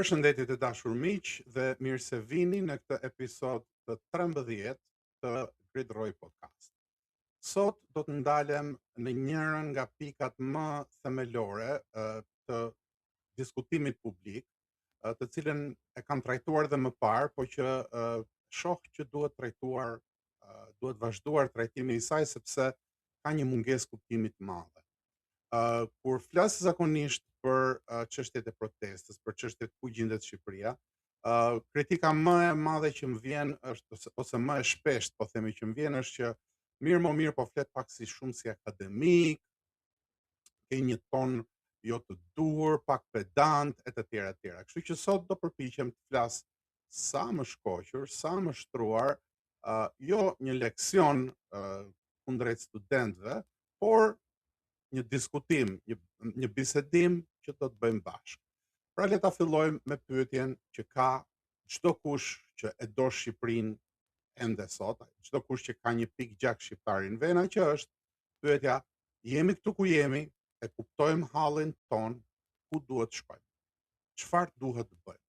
Përshëndetje të dashur miq dhe mirë se vini në këtë episod të 13 të Grid Roy Podcast. Sot do të ndalem në njërën nga pikat më themelore të diskutimit publik, të cilën e kam trajtuar dhe më parë, po që shoh që duhet trajtuar, duhet vazhduar trajtimi i saj sepse ka një mungesë kuptimi të madhe. Kur flas zakonisht për çështjet e protestës, për çështjet ku gjendet Shqipëria, kritika më e madhe që më vjen është ose më e shpeshtë po themi që më vjen është që mirë po flet pak shumë si akademik, ke një ton jo të dur, pak pedant e të tjera e tjera. Kështu që sot do përpiqem të flas sa më shkoqur, sa më shtruar, jo një leksion kundrejt studentëve, por një diskutim, një bisedim që do të bëjmë bashkë. Pra le ta fillojmë me pyetjen që ka çdo kush që e do Shqipërinë ende sot, çdo kush që ka një pikë gjak shqiptarin vena, që është pyetja: jemi këtu ku jemi, e kuptojmë hallin ton, ku duhet shkojmë? Çfarë duhet të bëjmë?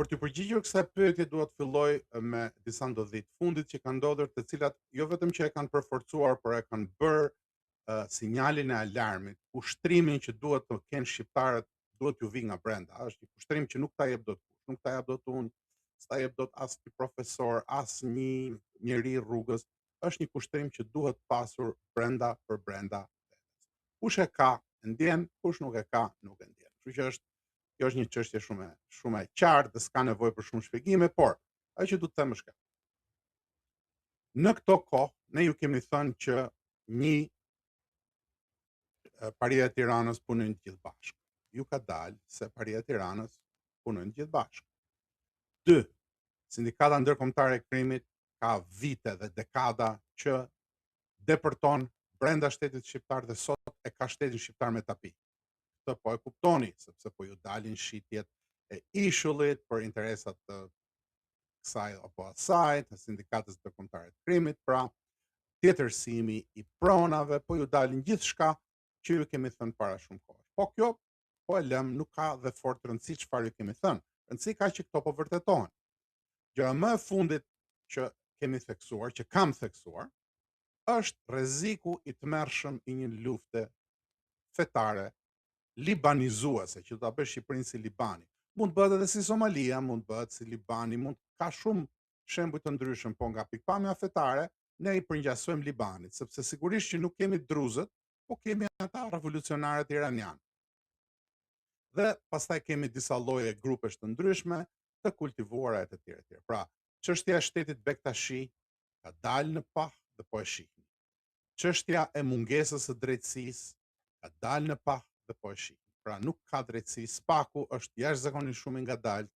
Për të përgjigjur kësaj pyetje dua të filloj me disa ndodhi të fundit që kanë ndodhur, të cilat jo vetëm që e kanë përforcuar, por e kanë bërë sinjalin e alarmit, ushtrimin që duhet të kenë shqiptarët, duhet t'ju vi nga brenda. Është një ushtrim që nuk ta jep dot kush, nuk ta jap dot unë, s'ta jep dot as një profesor, as një njeri rrugës. Është një ushtrim që duhet pasur brenda për brenda vetes. Kush e ka e ndjen, kush nuk e ka nuk e ndjen. Kështu që kjo është një çështje shumë e qartë dhe s'ka nevojë për shumë shpjegime, por ajo që du të them është kjo. Në këto kohë ne ju kemi thënë që një, Paria e Tiranës punojnë të gjithë bashkë. Ju ka dalë se Paria e Tiranës punojnë të gjithë bashkë. 2. Sindikata Ndërkombëtare e Krimit ka vite dhe dekada që depërton brenda shtetit shqiptar dhe sot e ka shtetin shqiptar me tapi. Këtë po e kuptoni, sepse po ju dalin shitjet e ishullit për interesat të kësaj apo asaj, të Sindikatës Ndërkombëtare të Krimit, pra tjetërsimi i pronave, po ju dalin gjithçka që ju kemi thënë para shumë kohë. Po kjo, po e lëm, nuk ka dhe fort rëndësi çfarë ju kemi thënë. Rëndësi ka që këto po vërtetohen. Gjëra më e fundit që kemi theksuar, që kam theksuar, është rreziku i tmerrshëm i një lufte fetare libanizuese, që do ta bësh Shqipërinë si Libani. Mund të bëhet edhe si Somalia, mund të bëhet si Libani, ka shumë shembuj të ndryshëm, po nga pikpamja fetare ne i përngjasojmë Libanit, sepse sigurisht që nuk kemi druzët, po kemi ata revolucionarët iranianë. Dhe pastaj kemi disa lloje grupesh të ndryshme të kultivuara e të tjera e tjera. Pra, çështja e shtetit Bektashi ka dalë në pah dhe po e shihni. Çështja e mungesës së drejtësisë ka dalë në pah dhe po e shihni. Pra, nuk ka drejtësi, spaku është jashtëzakonisht shumë i ngadalt.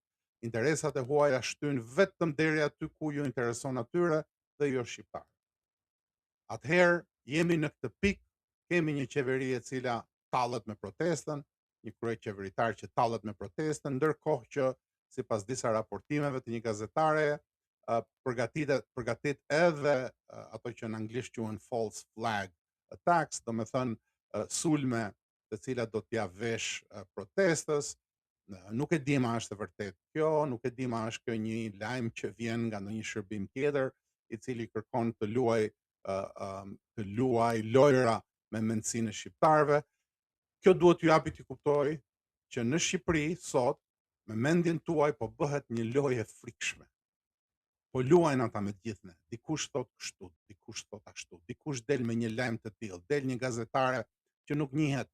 Interesat e huaja shtyn vetëm deri aty ku ju intereson atyre dhe jo shqiptarë. Atëherë jemi në këtë pikë, kemi një qeveri e cila tallet me protestën, një kryeqeveritar që tallet me protestën, ndërkohë që sipas disa raportimeve të një gazetare, përgatit edhe ato që në anglisht quhen false flag attacks, domethënë sulme të cilat do t'ia vesh protestës. Nuk e di ma është e vërtet kjo, nuk e di ma është kjo një lajm që vjen nga ndonjë shërbim tjetër, i cili kërkon të luaj lojra me mendsinë e shqiptarëve. Kjo duhet t'ju japi t'i kuptoj që në Shqipëri sot, me mendjen tuaj, po bëhet një lojë e frikshme. Po luajnë ata me gjithë ne. Dikush thot kështu, dikush thot ashtu, dikush del me një lajm të tillë, del një gazetare që nuk njihet,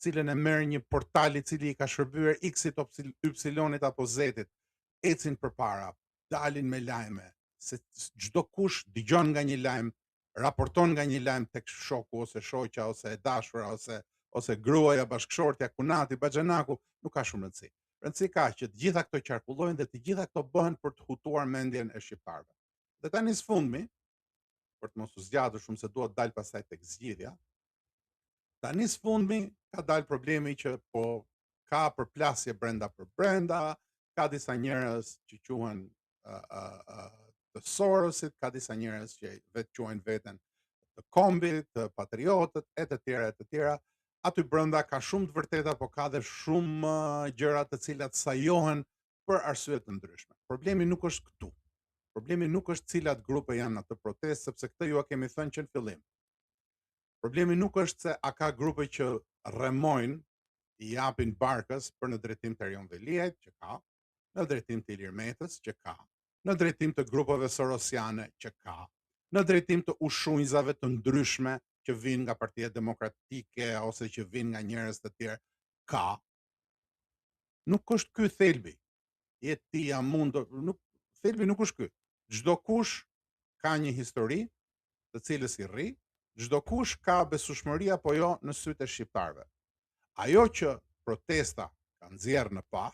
cilën e merr një portal i cili i ka shërbyer X-it, Y-it apo Z-it, ecin përpara, dalin me lajme, se çdo kush dëgjon nga një lajm, raporton nga një lajm tek shoku ose shoqja ose e dashura ose gruaja, bashkëshortja, kunati, baxhenaku, nuk ka shumë rëndësi. Rëndësi ka që të gjitha këto qarkullojnë dhe të gjitha këto bëhen për të hutuar mendjen e shqiptarëve. Dhe tani sfundmi, për të mos u zgjatur shumë se dua të dal pastaj tek zgjidhja, tani sfundmi ka dalë problemi që po ka përplasje brenda për brenda, ka disa njerëz që quhen të Sorosit, ka disa njerëz që vetë quajnë veten të kombit, të patriotët, e të tjera, aty brenda ka shumë të vërteta, po ka dhe shumë gjëra të cilat sajohen për arsye të ndryshme. Problemi nuk është këtu. Problemi nuk është cilat grupe janë në atë protestë, sepse këtë ju a kemi thënë që në fillim. Problemi nuk është se a ka grupe që rremojnë, i japin barkës për në drejtim të Erion Veliajt, që ka, në drejtim të Ilir Metës, që ka, në drejtim të grupeve sorosiane, që ka, në drejtim të ushunjzave të ndryshme që vinë nga Partia Demokratike ose që vinë nga njerëz të tjerë, ka. Nuk është ky thelbi. Jetia mund nuk thelbi nuk është ky. Çdo kush ka një histori të cilës i rri, çdo kush ka besueshmëri apo jo në sytë e shqiptarëve. Ajo që protesta ka nxjerrë në pah,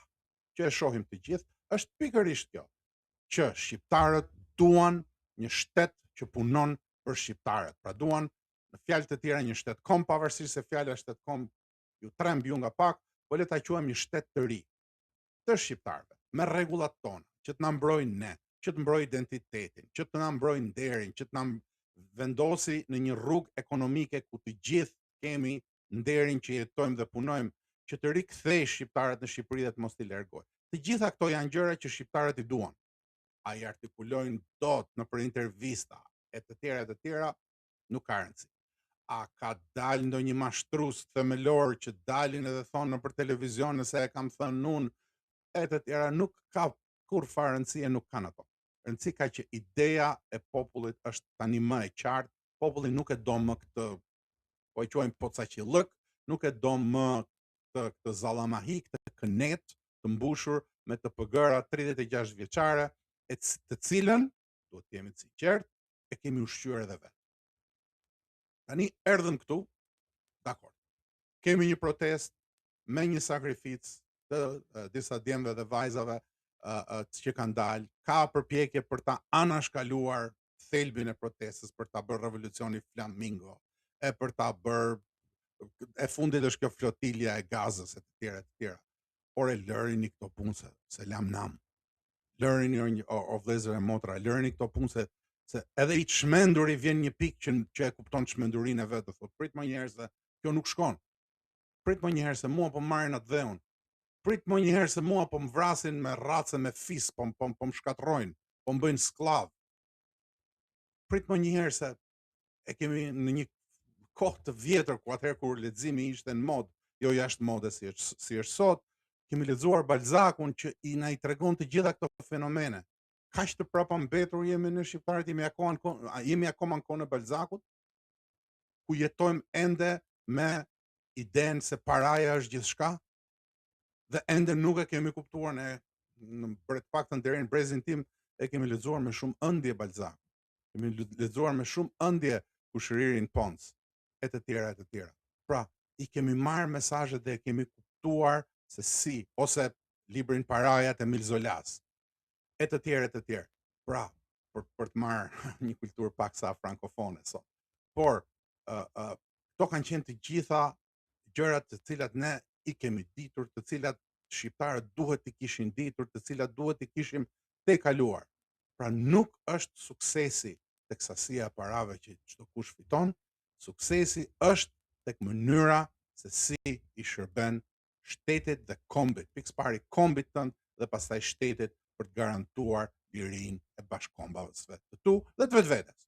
që e shohim të gjithë, është pikërisht kjo, që shqiptarët duan një shtet që punon për shqiptarët. Pra duan, në fjalë të tjera, një shtet kom, pavarësisht se fjala shtet kom ju tremb ju nga pak, po le ta quajmë një shtet të ri të shqiptarëve, me rregullat tona, që të na mbrojnë ne, që të mbrojë identitetin, që të na mbrojë nderin, që të na vendosi në një rrugë ekonomike ku të gjithë kemi nderin që jetojmë dhe punojmë, që të rikthej shqiptarët në Shqipëri dhe të mos t'i largojë. Të gjitha këto janë gjëra që shqiptarët i duan. A i artikulojnë dot nëpër intervista e të tjera, nuk ka rëndësi. A ka dalë ndonjë mashtrues themelor që dalin edhe thonë nëpër televizion se e kam thënë unë, e të tjera, nuk ka kur farë rëndësie, nuk kanë ato. Rëndësi ka që ideja e popullit është tani më e qartë, populli nuk e do më këtë, po e quajmë pocaqillëk, nuk e do më këtë zallamahi, këtë kënet të mbushur me të pëgëra 36 vjeçare, të cilën, duhet të jemi të sinqertë, e kemi ushqyer edhe vetë. Tani erdhëm këtu, dakor. Kemi një protestë me një sakrificë të disa djemve dhe vajzave që kanë dalë, ka përpjekje për ta anashkaluar thelbin e protestës, për ta bërë revolucioni flamingo, e për ta bërë, e fundit është kjo flotilja e Gazës e të tjera. Por e lërini këto punë se lam nam. Lërini o vëllezër e motra, lërini këto punë se edhe i çmenduri vjen një pikë që e kupton çmendurinë e vet, do thotë prit më njëherë se kjo nuk shkon. Prit më njëherë se mua po marrin atë dheun. Prit më njëherë se mua po më vrasin me rrace me fis, po më shkatrojnë, po më bëjnë sklav. Prit më njëherë se e kemi në një kohë të vjetër ku atëherë kur leximi ishte në modë, jo jashtë modës si është sot, kemi lexuar Balzakun që na i tregon të gjitha këto fenomene. Kaq të prapa mbetur jemi në shqiptarët, jemi akoma në kohën e Balzakut, ku jetojmë ende me idenë se paraja është gjithçka, dhe ende nuk e kemi kuptuar ne, në për të paktën deri në brezin tim, e kemi lexuar me shumë ëndje Balzak. Kemi lexuar me shumë ëndje Kushëririn Pons, e të tjera. Pra, i kemi marrë mesazhet dhe e kemi kuptuar se si, ose librin Parajat e Emil Zolas, e të tjerë. Pra, për të marrë një kulturë paksa frankofone sot. Por, këto kanë qenë të gjitha gjërat të cilat ne i kemi ditur, të cilat shqiptarët duhet të kishin ditur, të cilat duhet të kishim tejkaluar. Pra nuk është suksesi tek sasia e parave që çdo kush fiton, suksesi është tek mënyra se si i shërben shtetit dhe kombit, pikëpari kombit tënd dhe pastaj shtetit për të garantuar lirinë e bashkëkombësve të tu dhe të vetvetes.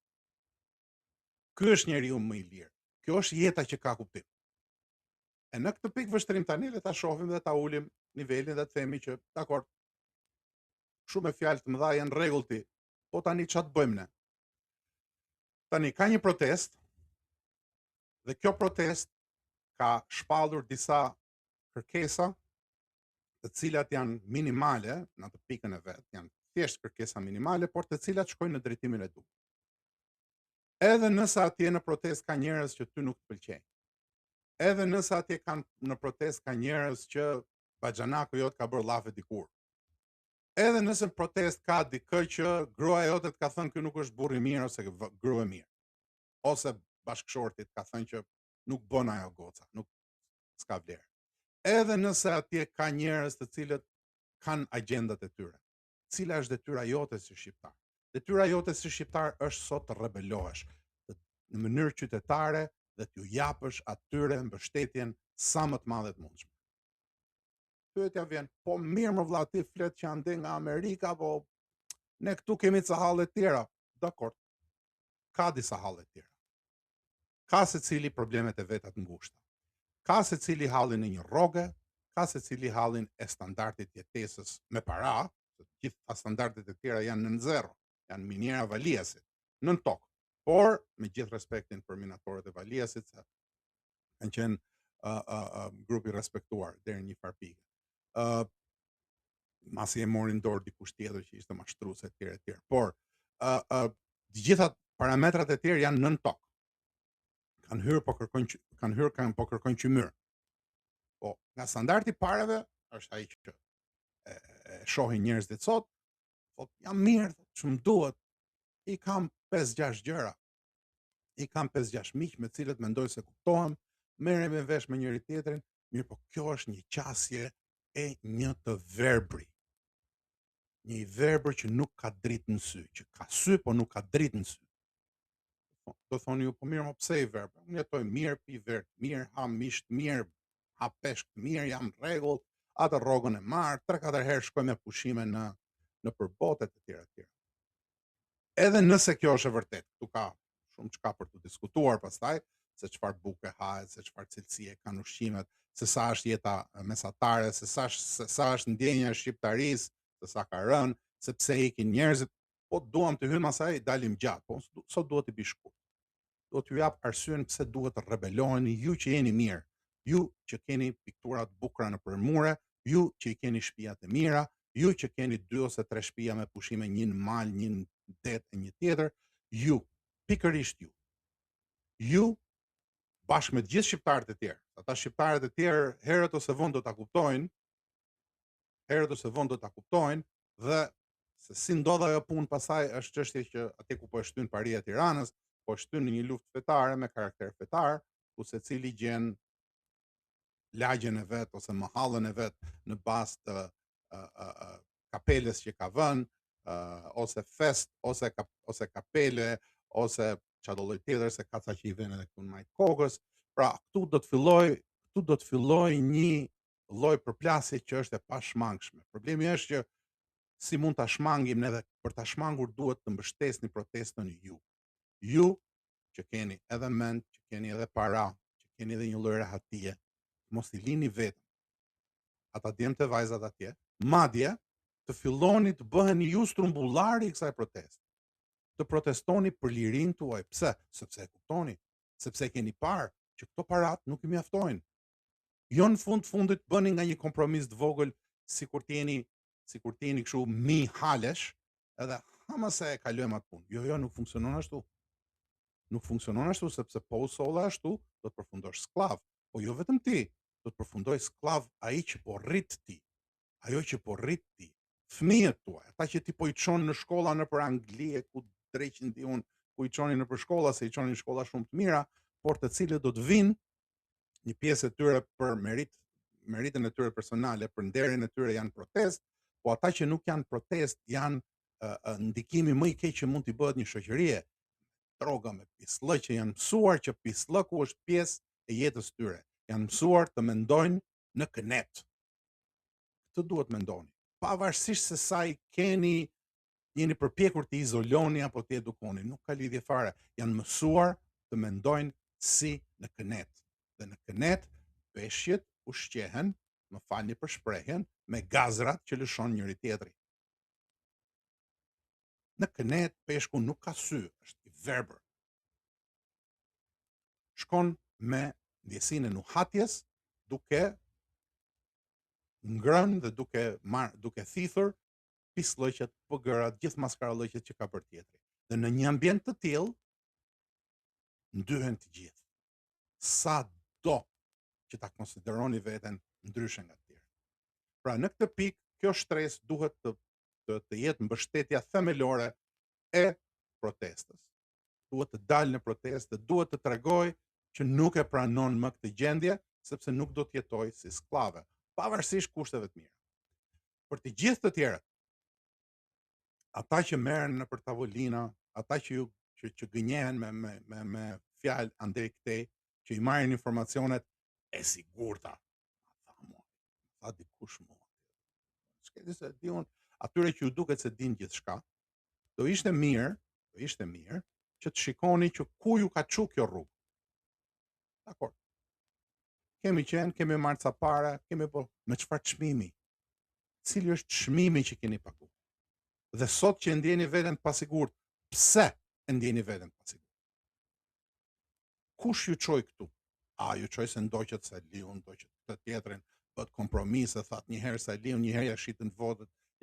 Ky është njeriu më i lirë. Kjo është jeta që ka kuptim. E në këtë pikë vështrim tani le ta shohim dhe ta ulim nivelin dhe të themi që dakor, shumë e fjalë të mëdha janë rregull ti, po tani çfarë bëjmë ne? Tani ka një protestë dhe kjo protestë ka shpallur disa kërkesa, të cilat janë minimale në atë pikën e vet, janë thjesht kërkesa minimale, por të cilat shkojnë në drejtimin e duhur. Edhe nëse atje në protestë ka njerëz që ty nuk të pëlqejnë. Edhe nëse atje në protestë ka njerëz që baxhanaku jot ka bërë llafe dikur. Edhe nëse në protestë ka dikë që gruaja jote të ka thënë ky nuk është burr i mirë ose grua e mirë. Ose bashkëshortit ka thënë që nuk bën ajo goca, nuk s'ka vlerë. Edhe nëse atje ka njerëz të cilët kanë agjendat e tyre. Cila është detyra jote si shqiptar? Detyra jote si shqiptar është sot të rebelohesh, në mënyrë qytetare, dhe t'ju japësh atyre mbështetjen sa më të madhe të mundshme. Pyetja vjen, po mirë më vlla ti flet që ande nga Amerika, po ne këtu kemi ca halle të tjera. Dakor, ka disa halle të tjera. Ka secili problemet e veta të ngushta. Ka secili hallin e një rroge, ka secili hallin e standardit jetesës me para, se të gjitha standardet e tjera janë nën zero, janë miniera Valiasit, nën tokë. Por, me gjithë respektin për minatorët e Valiasit, se kanë qenë grupi respektuar deri në një farë pike. Masi e morin dorë dikush tjetër që ishte mashtrues e tjerë e tjerë. Por, të gjitha parametrat e tjerë janë nën tokë. Kanë hyrë po kërkojnë qymyr. Po, nga standardi i parave është ai që e shohin njerëzit sot, po jam mirë, ç'm duhet. I kam 5-6 gjëra. I kam 5-6 miq me të cilët mendoj se kuptohem, merrem vesh me njëri tjetrin, mirë po kjo është një qasje e një të verbri. Një i verbër që nuk ka dritë në sy, që ka sy po nuk ka dritë në sy. Do thoni ju, po mirë, mo pse i verbër? Unë jetoj mirë, pi verë mirë, ha misht mirë, ha peshk mirë, jam rregull, atë rrogën e marr, 3-4 herë shkoj me pushime në përbote të tjera të tjera. Edhe nëse kjo është e vërtetë, këtu ka shumë çka për të diskutuar pastaj, se çfarë buke hahet, se çfarë cilësie kanë ushqimet, se sa është jeta mesatare, se sa është ndjenja e shqiptarisë, se sa ka rënë, se pse ikin njerëzit, po duam të hyjmë asaj, dalim gjatë, po sot duhet të bëj shkurt. Do t'ju jap arsyen pse duhet të rebeloheni ju që jeni mirë, ju që keni piktura të bukura nëpër mure, ju që i keni shtëpiat e mira, ju që keni 2 ose 3 shtëpia me pushime, një në mal, një në det e një tjetër, ju, pikërisht ju. Ju bashkë me të gjithë shqiptarët e tjerë. Ata shqiptarët e tjerë herët ose vonë do ta kuptojnë, dhe se si ndodh ajo punë pasaj është çështje që atje ku po e shtyn paria e Tiranës, po e shtyn në një luftë fetare me karakter fetar, ku secili gjen lagjen e vet ose mahallën e vet në bazë të kapeles që ka vënë, ose fest, ose kapele, ose çfarë do lloj tjetër, se ka ca që i vënë edhe këtu në majt kokës. Pra, këtu do të filloj një lloj përplasje që është e pashmangshme. Problemi është që si mund ta shmangim ne, dhe për ta shmangur duhet të mbështesni protestën ju. Ju që keni edhe mend, që keni edhe para, që keni edhe një lloj rehatie, mos i lini vetëm ata djemtë e vajzat atje, madje të filloni të bëheni ju strumbullari i kësaj proteste. Të protestoni për lirinë tuaj. Pse? Sepse e kuptoni, sepse keni parë që këto parat nuk i mjaftojnë. Jo në fundit bëni nga një kompromis të vogël, sikur t'jeni kështu mi halesh, edhe ama se e kalojmë atë punë. Jo, nuk funksionon ashtu. Nuk funksionon ashtu, sepse po u solla ashtu, do të përfundosh sklav. Po jo vetëm ti, do të përfundoj sklav ai që po rrit ti. Ajo që po rrit ti. Fëmijët tuaj, ata që ti po i çon në shkolla nëpër Angli, ku dreqin ti unë, ku i çonin nëpër shkolla, se i çonin në shkolla shumë të mira, por të cilët do të vinë një pjesë e tyre për meritën e tyre personale, për nderin e tyre janë protest, po ata që nuk janë protest janë ndikimi më i keq që mund t'i bëhet një shoqërie. Droga me pislëq, që janë mësuar që pislëku është pjesë e jetës tyre. Janë mësuar të mendojnë në kënet. Këtë duhet mendoni. Pavarësisht se sa i jeni përpjekur të izoloni apo të edukoni, nuk ka lidhje fare. Janë mësuar të mendojnë si në kënet. Dhe në kënet, peshqit ushqehen, më falni për shprehjen, me gazrat që lëshon njëri tjetri. Në kënet, peshku nuk ka sy, është i verbër. Shkon me ndjesinë e nuhatjes, duke ngrënë dhe duke thithur pislëqet, pëgërat, gjithë maskarallëqet që ka për tjetri. Dhe në një ambient të tillë ndyhen të gjithë. Sa do që ta konsideroni veten ndryshe nga të tjerë. Pra në këtë pikë, kjo shtresë duhet të jetë mbështetja themelore e protestës. Duhet të dalë në protestë, duhet të tregoj që nuk e pranon më këtë gjendje, sepse nuk do të jetoj si sklave, pavarësisht kushteve të mira. Për të gjithë të tjerët, ata që merren nëpër tavolina, ata që gënjehen me fjalë andej këtej, që i marrin informacionet e sigurta. Tha dikush mua. S'keti se di unë, atyre që ju duket se din gjithçka, do ishte mirë që të shikoni që ku ju ka çu kjo rrugë. Dakor. Kemi marrë ca para, po me çfarë çmimi? Cili është çmimi që keni paguar? Dhe sot që ndjeni veten të pasigurt, pse e ndjeni veten të pasigurt? Kush ju çoi këtu? A ju çoi se ndoqët se Liu, ndoqët të tjetrin, bët kompromise, thatë një herë se Liu, një herë ja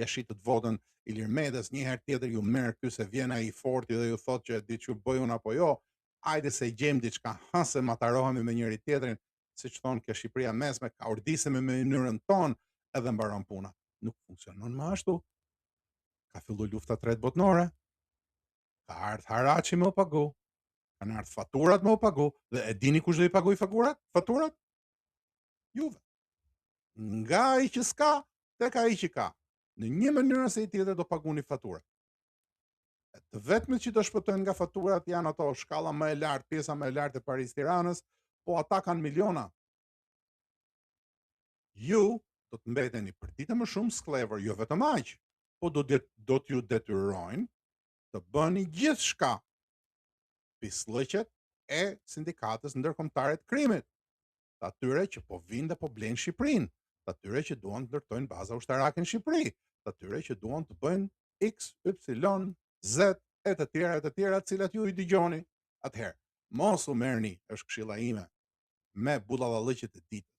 shitët votën Ilir Metës, një herë tjetër ju merr ky se vjen ai i forti dhe ju thotë që di çu bëj unë apo jo. Hajde se i gjejmë diçka, se matarohemi me njëri tjetrin, siç thon kjo Shqipëria mesme, ka urdisemi me mënyrën tonë edhe mbaron puna. Nuk funksionon më ashtu. Ka fillu lufta e tretë botnore. Ka ardhur haraçi me u pagu. Kanë ardhur faturat me u pagu dhe e dini kush do i paguaj faturat? Juve. Nga ai që s'ka tek ai që ka. Në një mënyrë ose tjetër do paguni faturat. Të vetmit që do shpëtojnë nga faturat janë ato shkalla më e lartë, pjesa më e lartë e Paris-Tiranës, po ata kanë miliona. Ju do të mbeteni për ditë më shumë sklever, jo vetëm aq, po do t'ju detyrojnë të bëni gjithçka pislliqet e sindikatës ndërkombëtare të krimit, të atyre që po vinë dhe po blejnë Shqipërinë, të atyre që duan të ndërtojnë baza ushtarake në Shqipëri, të atyre që duan të bëjnë X, Y, Z e të tjera, të cilat ju i dëgjoni. Atëherë, mos u merrni, është këshilla ime, me bullavallëqjet e ditës.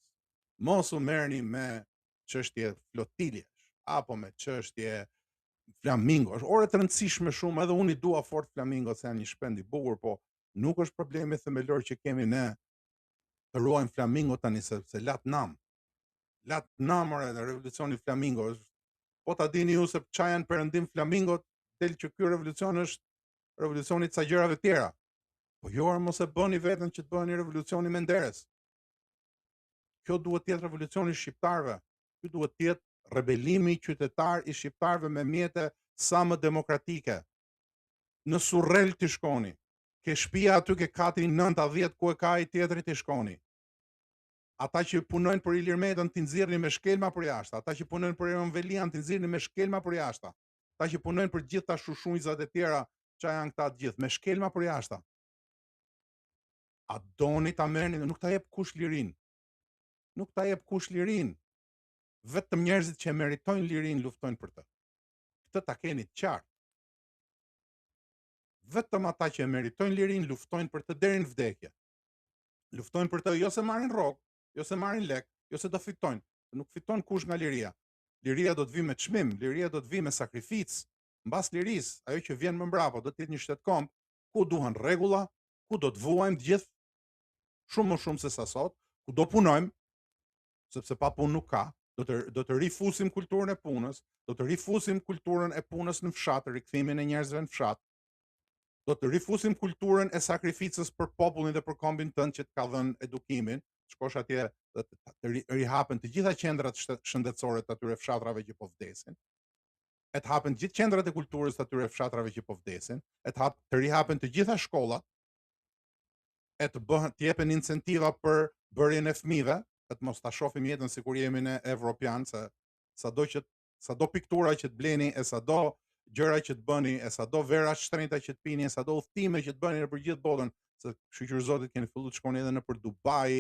Mos u merrni me çështje flotiljesh apo me çështje flamingo. Është orë të rëndësishme shumë, edhe unë i dua fort flamingo se janë një shpend i bukur, po nuk është problemi themelor që kemi ne të ruajmë flamingo tani sepse lat nam edhe revolucioni flamingo është. Po ta dini ju se ç'a janë perëndim flamingot, del që ky revolucion është revolucioni i ca gjërave të tjera. Po jo, mos e bëni veten që të bëheni revolucioni Menderes. Kjo duhet të jetë revolucioni i shqiptarëve. Ky duhet të jetë rebelimi qytetar i shqiptarëve me mjete sa më demokratike. Në Surrel të shkoni. Ke shtëpia aty, ke kati 9-10 ku e ka ai tjetri të shkoni. Ata që punojnë për Ilir Metën t'i nxirrni me shkelma për jashtë, ata që punojnë për Eron Velian t'i nxirrni me shkelma për jashtë. Ata që punojnë për gjithë ta shushunjzat e tjera, ç'a janë këta të gjithë me shkelma për jashtë. A doni ta merrni, nuk ta jep kush lirinë. Nuk ta jep kush lirinë. Vetëm njerëzit që meritojnë lirinë luftojnë për të. Këtë ta keni të qartë. Vetëm ata që meritojnë lirinë luftojnë për të deri në vdekje. Luftojnë për të jo se marrin rrogë, jo se marrin lek, jo se do fitojnë. Nuk fiton kush nga liria. Liria do të vijë me çmim, liria do të vijë me sakrificë. Mbas lirisë, ajo që vjen më mbrapa do të jetë një shtet komb ku duhen rregulla, ku do të vuajmë të gjithë shumë më shumë se sa sot, ku do punojmë, sepse pa punë nuk ka, do të rifusim kulturën e punës, do të rifusim kulturën e punës në fshat, rikthimin e njerëzve në fshat. Do të rifusim kulturën e sakrificës për popullin dhe për kombin tënd që të ka dhënë edukimin. Shkosh atje dhe të rihapen të gjitha qendrat shëndetësore të atyre fshatrave që po vdesin. E të hapen gjithë qendrat e kulturës të atyre fshatrave që po vdesin, e të rihapen të gjitha shkollat, e të jepen incentiva për bërjen e fëmijëve, e të mos ta shohim jetën sikur jemi ne evropian, se sado piktura që të bleni, e sado gjëra që të bëni, e sado vera shtrenjta që të pini, e sado udhëtime që të bëni nëpër gjithë botën, se shoqërizotit keni filluar të shkoni edhe nëpër Dubai,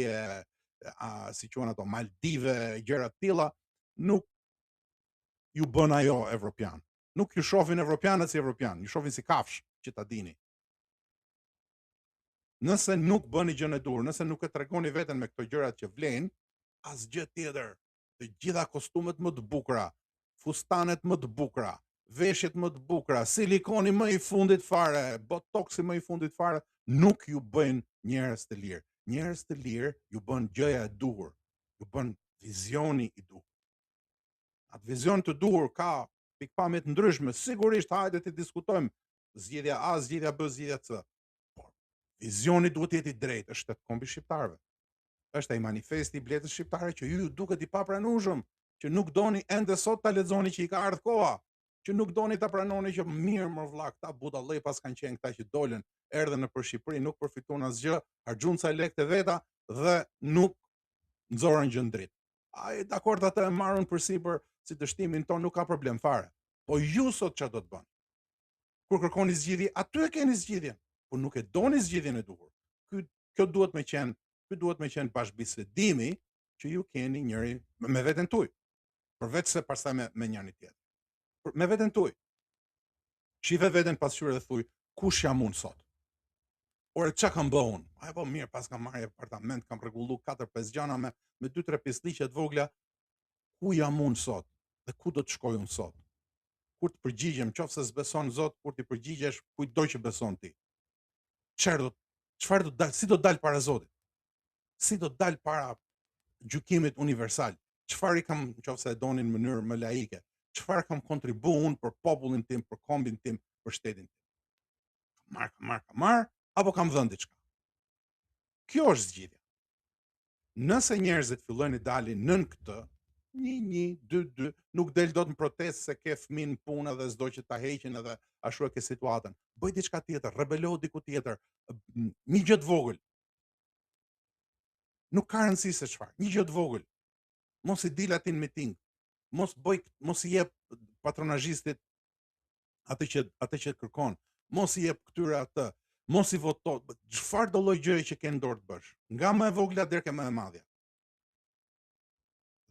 si quhen ato, Maldive, gjëra të tilla, nuk ju bën ajo evropian. Nuk ju shohin evropianët si evropian, ju shohin si kafsh, që ta dini. Nëse nuk bëni gjën e dur, nëse nuk e tregoni veten me këto gjërat që vlen, asgjë tjetër. Të gjitha kostumet më të bukura, fustanet më të bukura, veshjet më të bukura, silikoni më i fundit fare, botoksi më i fundit fare, nuk ju bëjnë njerëz të lirë. Njerëz të lirë ju bën gjëja e duhur, ju bën vizioni i duhur. Atë vizion të duhur ka pikpamje të ndryshme, sigurisht hajde të diskutojmë zgjedhja A, zgjedhja B, zgjedhja C. Por vizioni duhet të jetë i drejtë, është tet kombi shqiptarëve. Është ai manifesti i bletës shqiptare që ju duket i papranueshëm, që nuk doni ende sot ta lexoni që i ka ardhur koha, që nuk doni ta pranoni që mirë më vlla këta budallë pas kanë qenë këta që dolën, erdhën nëpër Shqipëri, nuk përfituan asgjë, harxhuan ca lekë të veta dhe nuk nxorën gjë dritë. Ai dakord atë e marrën përsipër si dështimin ton, nuk ka problem fare. Po ju sot ç'a do të bëni? Kur kërkoni zgjidhje, aty e keni zgjidhjen, po nuk e doni zgjidhjen e duhur. Kjo duhet me qenë bashkëbisedimi që ju keni njëri me veten tuaj, përveç se pastaj me njërin tjetër. Me veten tuaj. Shive veten pasqyrë dhe thuj, kush jam unë sot? Ore çka kam bë unë? Ai po mirë, pas kam marrë apartament, kam rregullu 4-5 gjana me 2-3 pisliqe të vogla. Ku jam unë sot? Dhe ku do të shkoj unë sot? Kur të përgjigjem, qofse s'beson Zot, kur ti përgjigjesh, kujt do që beson ti? Çfarë do dal, si do dal para Zotit? Si do dal para gjykimit universal? Çfarë i kam, nëse e doni në mënyrë më laike, çfarë kam kontribuar unë për popullin tim, për kombin tim, për shtetin tim? Kam marr, apo kam dhënë diçka? Kjo është zgjidhja. Nëse njerëzit fillojnë të dalin nën këtë, 1, 2, nuk del dot në protestë se ke fëmin punë dhe s'do që ta heqin edhe ashtu e ke situatën. Bëj diçka tjetër, rebelohu diku tjetër, një gjë të vogël. Nuk ka rëndësi se çfarë, një gjë të vogël. Mos i dil aty në miting. Mos i jep patronazhistit atë që kërkon. Mos i jep këtyre atë. Mos i voto. Çfarë do lloj gjëje që ke në dorë të bësh. Nga më e vogla deri ke më e madhja.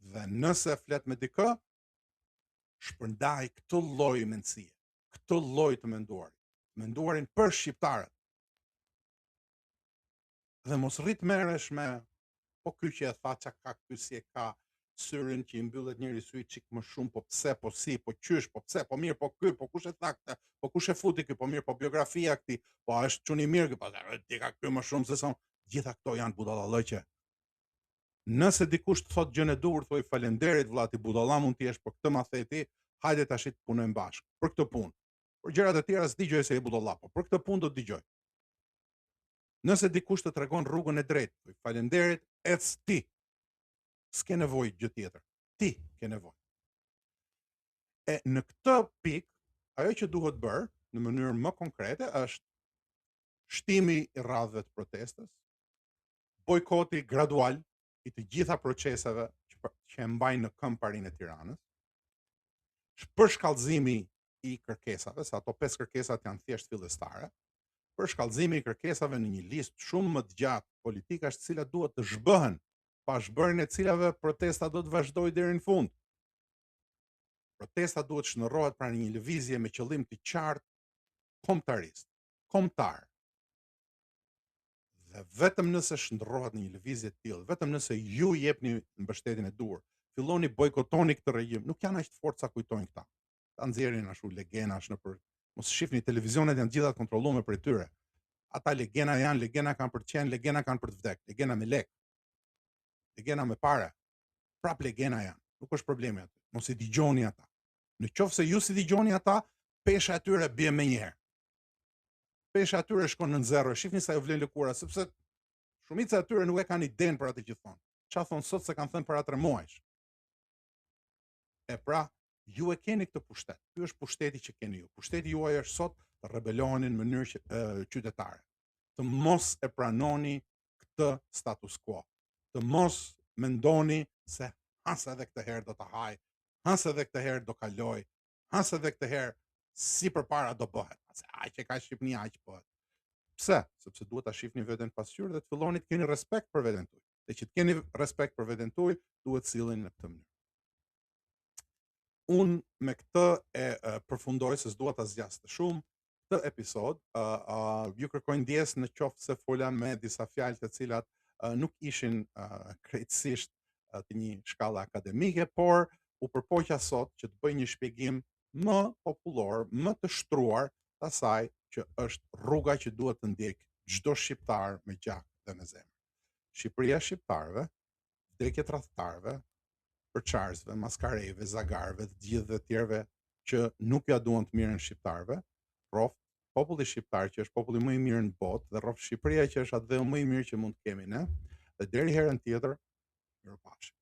Dhe nëse flet me dikë, shpërndaj këtë lloj mendësie, këtë lloj të menduarin për shqiptarët. Dhe mos rrit merresh me po ky që e tha çka ka ky si e ka syrin që i mbyllet njëri sy çik më shumë, po pse, po si, po qysh, po pse, po mirë, po ky, po kush e tha këtë, po kush e futi ky, po mirë, po biografia këtij, po a është çuni mirë ky, po ti ka ky më shumë se sa. Gjitha këto janë budallallëqe. Nëse dikush të thot gjën e duhur, thoj falenderit vëlla ti budalla mund të jesh, por këtë ma the ti, hajde tash të punojmë bashkë për këtë punë. Për gjërat e tjera s'dëgjoj se je budalla, po për këtë punë do të dëgjoj. Nëse dikush të tregon rrugën e drejtë, thoj falenderit, ec ti. S'ke nevojë gjë tjetër. Ti ke nevojë. E në këtë pikë, ajo që duhet bërë në mënyrë më konkrete është shtimi i rradhëve të protestës, bojkoti gradual i të gjitha proceseve që e mbajnë në këmbë parinë e Tiranës, përshkallëzimi i kërkesave, sa ato 5 kërkesat janë thjesht fillestare, përshkallëzimi i kërkesave në një listë shumë më të gjatë politikash, të cilat duhet të zhbëhen, pa zhbërjen e cilave protesta do të vazhdojë deri në fund. Protesta duhet shndërrohet pranë një lëvizje me qëllim të qartë kombëtar. Dhe vetëm nëse shndërrohet në një lëvizje të tillë, vetëm nëse ju jepni mbështetjen e duhur, filloni bojkotoni këtë regjim, nuk janë aq të fortë sa kujtojnë këta. Ta nxjerrin ashtu legenash nëpër, mos shihni televizionet janë gjitha të kontrolluara për tyre. Ata legena janë, legena kanë për të qenë, legena kanë për të vdekur, legena me lekë. Legena me parë. Prap legena janë. Nuk është problemi aty. Mos i dëgjoni ata. Në qoftë se ju si dëgjoni ata, pesha e tyre bie menjëherë. Pesha e tyre shkon në zero, shihni sa ju vlen lëkura, sepse shumica e tyre nuk e kanë idenë për atë që thonë. Çfarë thon sot se kanë thënë para 3 muajsh. E pra, ju e keni këtë pushtet. Ky është pushteti që keni ju. Pushteti juaj është sot të rebeloheni në mënyrë qytetare. Të mos e pranoni këtë status quo. Të mos mendoni se has edhe këtë herë do ta haj, has edhe këtë herë do kaloj, has edhe këtë herë si përpara do bëhet. Se aq që ka Shqipënia aq bëhet. Pse? Sepse duhet ta shihni veten pasqyrë dhe të filloni të keni respekt për veten tuaj. Dhe që të keni respekt për veten tuaj, duhet silleni në këtë mënyrë. Unë me këtë përfundoj se s'dua ta zgjas të shumë këtë episod. Ju kërkoj ndjes në qoftë se fola me disa fjalë të cilat nuk ishin krejtësisht të një shkallë akademike, por u përpoqja sot që të bëj një shpjegim më popullor, më të shtruar të asaj që është rruga që duhet të ndjek çdo shqiptar me gjak dhe me zemër. Shqipëria e shqiptarëve, vdekje tradhtarëve, përçarsve, maskareve, zagarve, të gjithë dhe tjerëve që nuk ja duan të mirën shqiptarëve, rroft populli shqiptar që është populli më i mirë në botë dhe rroft Shqipëria që është atë dhe më i mirë që mund të kemi ne. Dhe deri herën tjetër, mirupafshim.